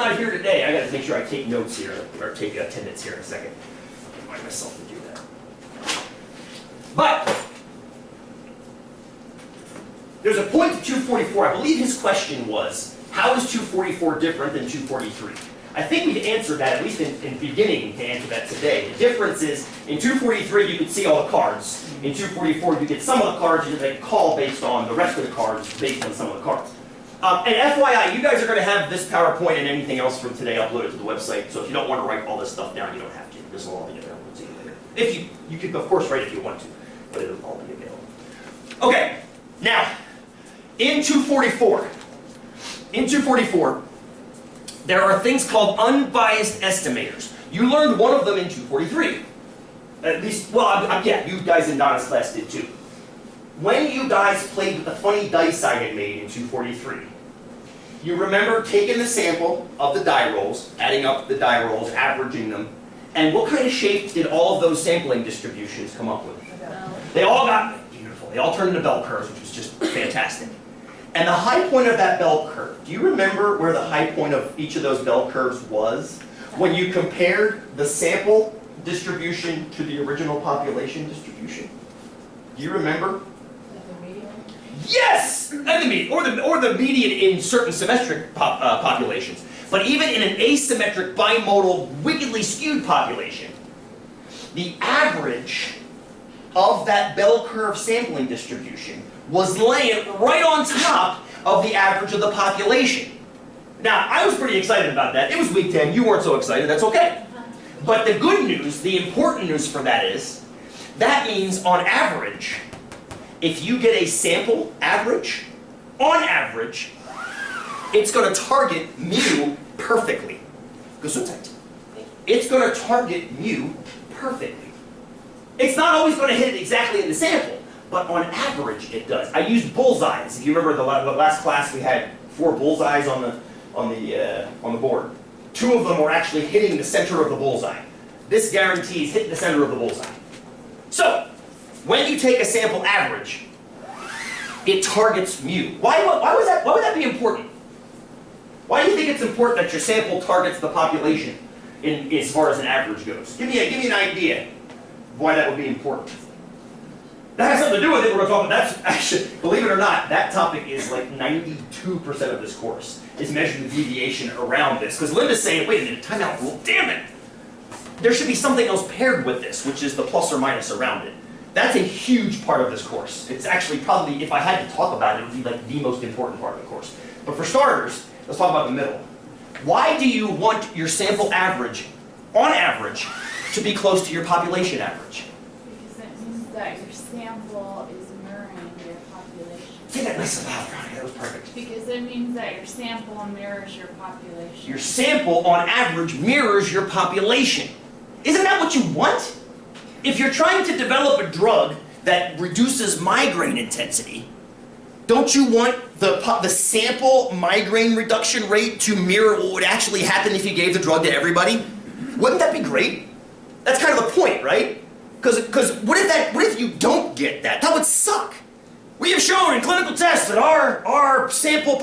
not here today, I got to make sure I take notes here, or take attendance here in a second. I'll remind myself to do that. But there's a point to 244. I believe his question was, how is 244 different than 243? I think we've answered that, at least in beginning to answer that today. The difference is, in 243 you could see all the cards. In 244 you get some of the cards, you can call based on the rest of the cards, based on some of the cards. And FYI, you guys are going to have this PowerPoint and anything else from today uploaded to the website, so if you don't want to write all this stuff down, you don't have to. This will all be available to you later. If you can, of course, write it if you want to, but it'll all be available. Okay, now, in 244, there are things called unbiased estimators. You learned one of them in 243. At least, well, yeah, you guys in Donna's class did too. When you guys played with the funny dice I had made in 243, you remember taking the sample of the die rolls, adding up the die rolls, averaging them, and what kind of shape did all of those sampling distributions come up with? They all got beautiful. They all turned into bell curves, which was just fantastic. And the high point of that bell curve, do you remember where the high point of each of those bell curves was? When you compared the sample distribution to the original population distribution? Do you remember? Yes! And the median, or the median in certain symmetric populations. But even in an asymmetric, bimodal, wickedly skewed population, the average of that bell curve sampling distribution was laying right on top of the average of the population. Now, I was pretty excited about that. It was week 10. You weren't so excited. That's okay. But the good news, the important news for that is, that means on average, if you get a sample average, on average, it's going to target mu perfectly. It's going to target mu perfectly. It's not always going to hit it exactly in the sample, but on average it does. I used bullseyes. If you remember the last class, we had 4 bullseyes on the board. 2 of them were actually hitting the center of the bullseye. This guarantees hitting the center of the bullseye. So, when you take a sample average, it targets mu. Why would that be important? Why do you think it's important that your sample targets the population as far as an average goes? Give me an idea why that would be important. That has something to do with it. We're going to talk about that's actually, believe it or not, that topic is like 92% of this course is measuring the deviation around this. Because Linda's saying, wait a minute, time out, well, damn it. There should be something else paired with this, which is the plus or minus around it. That's a huge part of this course. It's actually probably, if I had to talk about it, it would be like the most important part of the course. But for starters, let's talk about the middle. Why do you want your sample average, on average, to be close to your population average? Because it means that your sample is mirroring your population. Say that nice and loud, Ronnie. That was perfect. Because it means that your sample mirrors your population. Your sample, on average, mirrors your population. Isn't that what you want? If you're trying to develop a drug that reduces migraine intensity, don't you want the sample migraine reduction rate to mirror what would actually happen if you gave the drug to everybody? Wouldn't that be great? That's kind of the point, right? Because what if you don't get that? That would suck. We have shown in clinical tests that our sample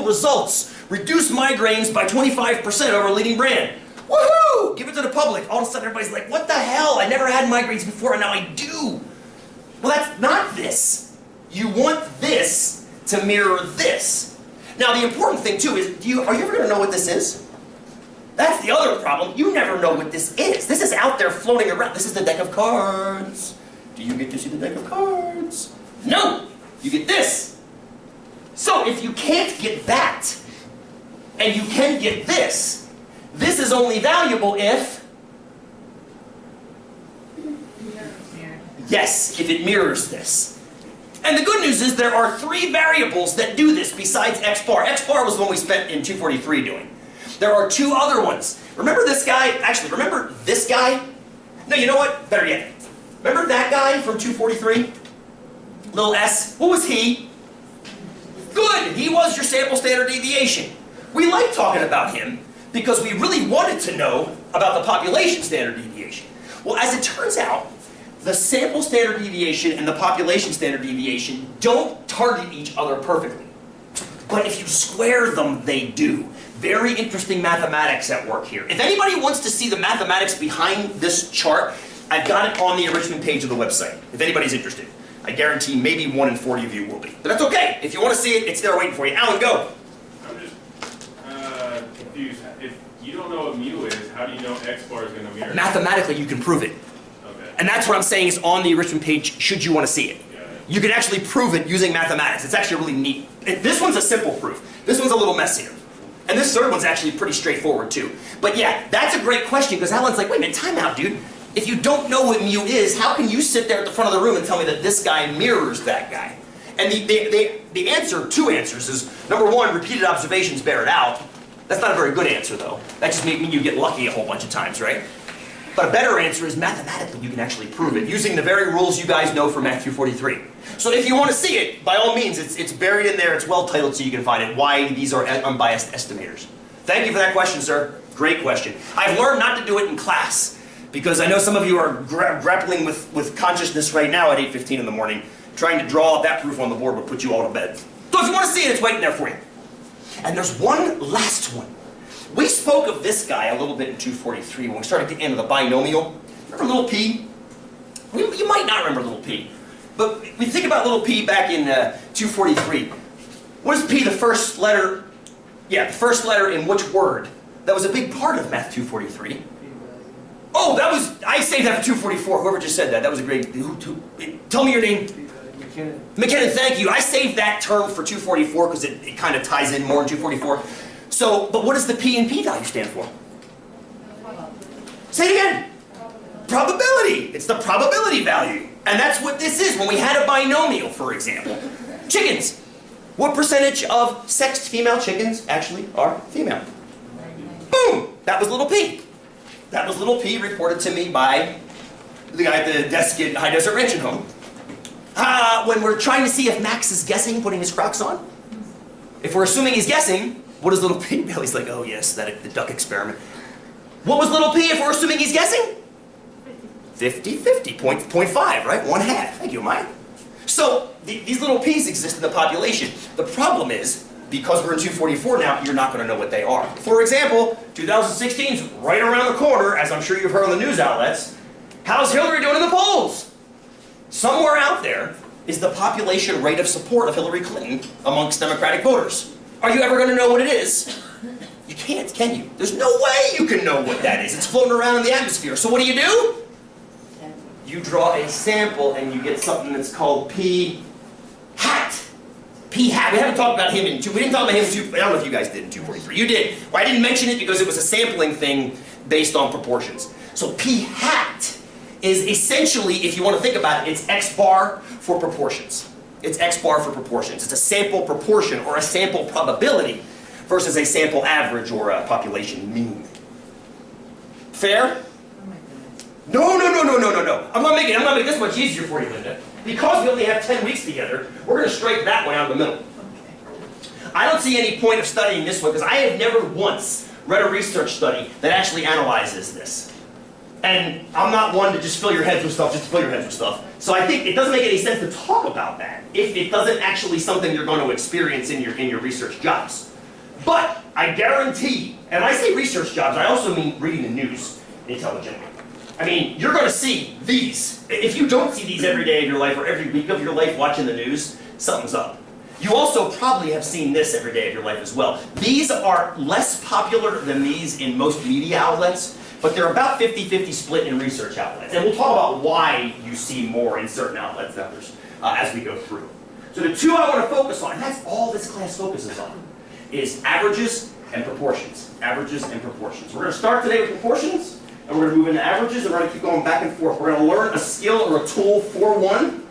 results reduce migraines by 25% over a leading brand. Woohoo! Give it to the public. All of a sudden everybody's like, what the hell? I never had migraines before and now I do. Well, that's not this. You want this to mirror this. Now the important thing too is, are you ever going to know what this is? That's the other problem. You never know what this is. This is out there floating around. This is the deck of cards. Do you get to see the deck of cards? No! You get this. So if you can't get that, and you can get this, this is only valuable if... Yes, if it mirrors this. And the good news is there are 3 variables that do this besides X bar. X bar was the one we spent in 243 doing. There are 2 other ones. Remember this guy? Actually, remember this guy? No, you know what? Better yet. Remember that guy from 243? Little s. What was he? Good! He was your sample standard deviation. We like talking about him because we really wanted to know about the population standard deviation. Well, as it turns out, the sample standard deviation and the population standard deviation don't target each other perfectly. But if you square them, they do. Very interesting mathematics at work here. If anybody wants to see the mathematics behind this chart, I've got it on the enrichment page of the website, if anybody's interested. I guarantee maybe 1 in 40 of you will be. But that's okay. If you want to see it, it's there waiting for you. Alan, go. I'm just confused. If you don't know what mu is, how do you know x bar is going to mirror? Mathematically, you can prove it. Okay. And that's what I'm saying is on the enrichment page, should you want to see it. You can actually prove it using mathematics. It's actually really neat. This one's a simple proof. This one's a little messier. And this third one's actually pretty straightforward too. But yeah, that's a great question because Alan's like, wait a minute, time out, dude. If you don't know what mu is, how can you sit there at the front of the room and tell me that this guy mirrors that guy? And the answer, 2 answers, is number 1, repeated observations bear it out. That's not a very good answer though. That just means you get lucky a whole bunch of times, right? But a better answer is mathematically you can actually prove it using the very rules you guys know from Math 243. So if you want to see it, by all means, it's buried in there, it's well titled so you can find it, why these are unbiased estimators. Thank you for that question, sir. Great question. I've learned not to do it in class because I know some of you are grappling with consciousness right now at 8:15 in the morning. Trying to draw up that proof on the board would put you all to bed. So if you want to see it, it's waiting there for you. And there's one last one. We spoke of this guy a little bit in 243 when we started getting into the binomial. Remember little p? You might not remember little p. But we think about little p back in 243. What is p, the first letter? Yeah, the first letter in which word? That was a big part of Math 243. Oh, I saved that for 244. Whoever just said that, that was a great... Tell me your name. McKinnon. McKinnon, thank you. I saved that term for 244 because it kind of ties in more in 244. So, but what does the P and P value stand for? Say it again. Probability. It's the probability value. And that's what this is. When we had a binomial, for example. Chickens. What percentage of sexed female chickens actually are female? Boom! That was little p. That was little p reported to me by the guy at the desk at High Desert Ranch and Home. When we're trying to see if Max is guessing putting his Crocs on, if we're assuming he's guessing, what is little p? Billy's like, oh yes, the duck experiment. What was little p if we're assuming he's guessing? 50-50, 0.5, right? 1/2. Thank you, Mike. So these little p's exist in the population. The problem is, because we're in 244 now, you're not going to know what they are. For example, 2016's right around the corner, as I'm sure you've heard on the news outlets. How's Hillary doing in the polls? Somewhere out there is the population rate of support of Hillary Clinton amongst Democratic voters. Are you ever going to know what it is? You can't, can you? There's no way you can know what that is. It's floating around in the atmosphere. So what do? You draw a sample and you get something that's called p-hat. P-hat. We haven't talked about him in we didn't talk about him in I don't know if you guys did in 243. You did. Well, I didn't mention it because it was a sampling thing based on proportions. So p-hat is essentially, if you want to think about it, it's x bar for proportions. It's x bar for proportions. It's a sample proportion or a sample probability versus a sample average or a population mean. Fair? No. I'm not making this much easier for you, Linda. Because we only have 10 weeks together, we're going to straighten that one out in the middle. I don't see any point of studying this one because I have never once read a research study that actually analyzes this. And I'm not one to just fill your heads with stuff just to fill your heads with stuff. So I think it doesn't make any sense to talk about that if it doesn't actually something you're going to experience in your research jobs. But I guarantee, and I say research jobs, I also mean reading the news intelligently. I mean, you're going to see these. If you don't see these every day of your life or every week of your life watching the news, something's up. You also probably have seen this every day of your life as well. These are less popular than these in most media outlets, but they're about 50-50 split in research outlets. And we'll talk about why you see more in certain outlets than others as we go through. So the two I want to focus on, and that's all this class focuses on, is averages and proportions. Averages and proportions. We're going to start today with proportions, and we're going to move into averages, and we're going to keep going back and forth. We're going to learn a skill or a tool for one,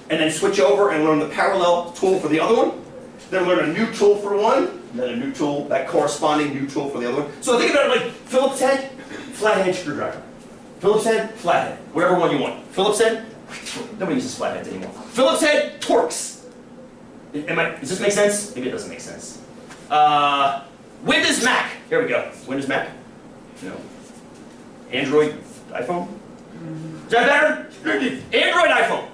and then switch over and learn the parallel tool for the other one. Then learn a new tool for one, and then a new tool, that corresponding new tool for the other one. So think about it like Phillips head, flathead screwdriver. Phillips head, flathead. Whatever one you want. Phillips head, nobody uses flatheads anymore. Phillips head, Torx. Does this make sense? Maybe it doesn't make sense. Windows Mac. Here we go. Windows Mac. No. Android iPhone. Is that better? Android iPhone.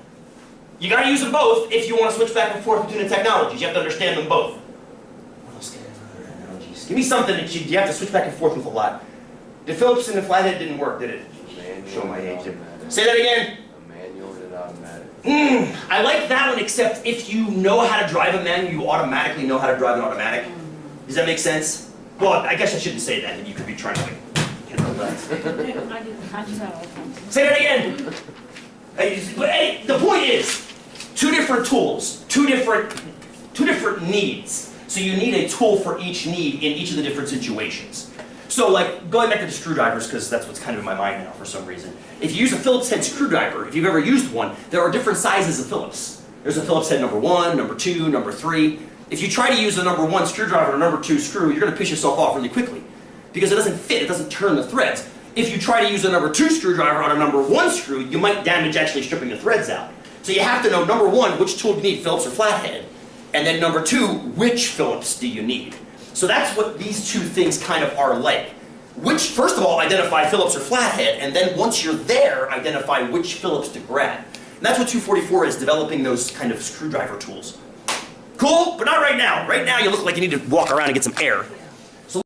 You got to use them both if you want to switch back and forth between the technologies. You have to understand them both. please. Give me something that you have to switch back and forth with a lot. The Phillips and the flathead didn't work, did it? Show my age there. Say that again. A manual and automatic. I like that one, except if you know how to drive a manual, you automatically know how to drive an automatic. Does that make sense? Well, I guess I shouldn't say that, and you could be trying to like, handle that. I do that all the time. Say that again. But hey, the point is, two different tools, two different needs. So you need a tool for each need in each of the different situations. So like, going back to the screwdrivers, because that's what's kind of in my mind now for some reason. If you use a Phillips head screwdriver, if you've ever used one, there are different sizes of Phillips. There's a Phillips head number 1, number 2, number 3. If you try to use the number 1 screwdriver or number 2 screw, you're going to piss yourself off really quickly. Because it doesn't fit, it doesn't turn the threads. If you try to use a number 2 screwdriver on a number 1 screw, you might damage actually stripping the threads out. So you have to know, number 1, which tool do you need, Phillips or flathead? And then number 2, which Phillips do you need? So that's what these two things kind of are like. Which, first of all, identify Phillips or flathead, and then once you're there, identify which Phillips to grab. And that's what 244 is, developing those kind of screwdriver tools. Cool? But not right now. Right now you look like you need to walk around and get some air.